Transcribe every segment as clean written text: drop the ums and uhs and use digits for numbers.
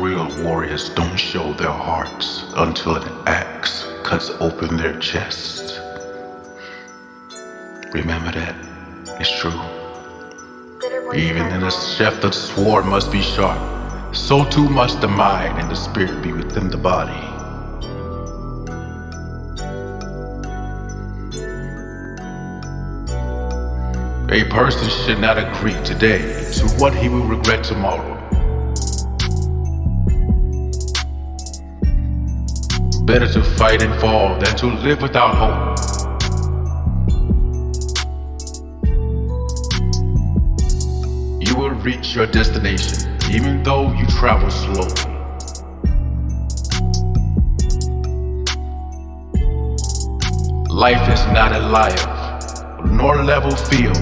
Real warriors don't show their hearts until an axe cuts open their chest. Remember that. It's true. Even in the shaft the sword must be sharp, so too must the mind and the spirit be within the body. A person should not agree today to what he will regret tomorrow. Better to fight and fall than to live without hope. You will reach your destination, even though you travel slowly. Life is not a life, nor a level field.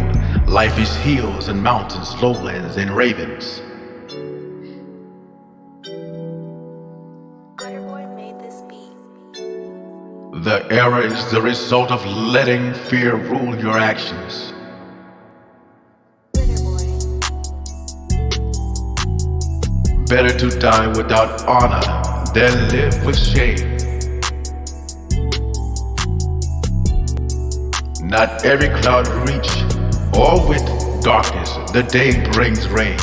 Life is hills and mountains, lowlands and ravens. The error is the result of letting fear rule your actions. Better to die without honor than live with shame. Not every cloud reach, or with darkness the day brings rain.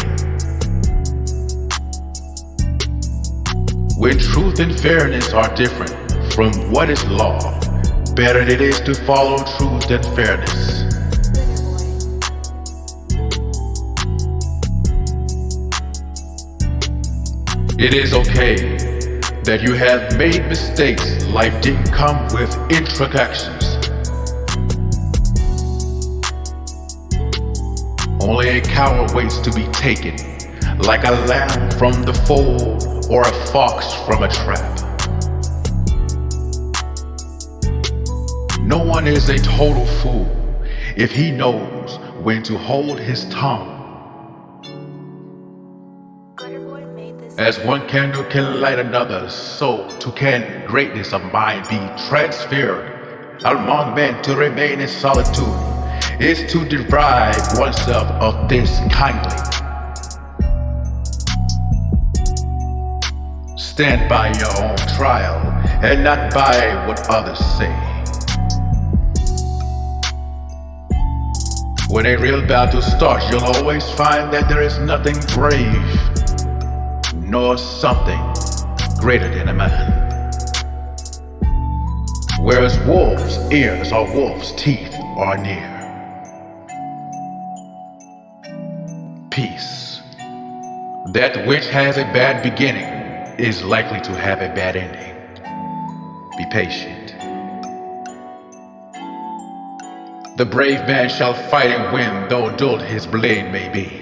When truth and fairness are different from what is law, better it is to follow truth and fairness. It is okay that you have made mistakes. Life didn't come with introductions. Only a coward waits to be taken, like a lamb from the fold or a fox from a trap. No one is a total fool if he knows when to hold his tongue. As one candle can light another, so too can greatness of mind be transferred among men. To remain in solitude is to deprive oneself of this kindly. Stand by your own trial and not by what others say. When a real battle starts, you'll always find that there is nothing brave, nor something greater than a man. Whereas wolves' ears or wolves' teeth are near. Peace. That which has a bad beginning is likely to have a bad ending. Be patient. The brave man shall fight and win, though dull his blade may be.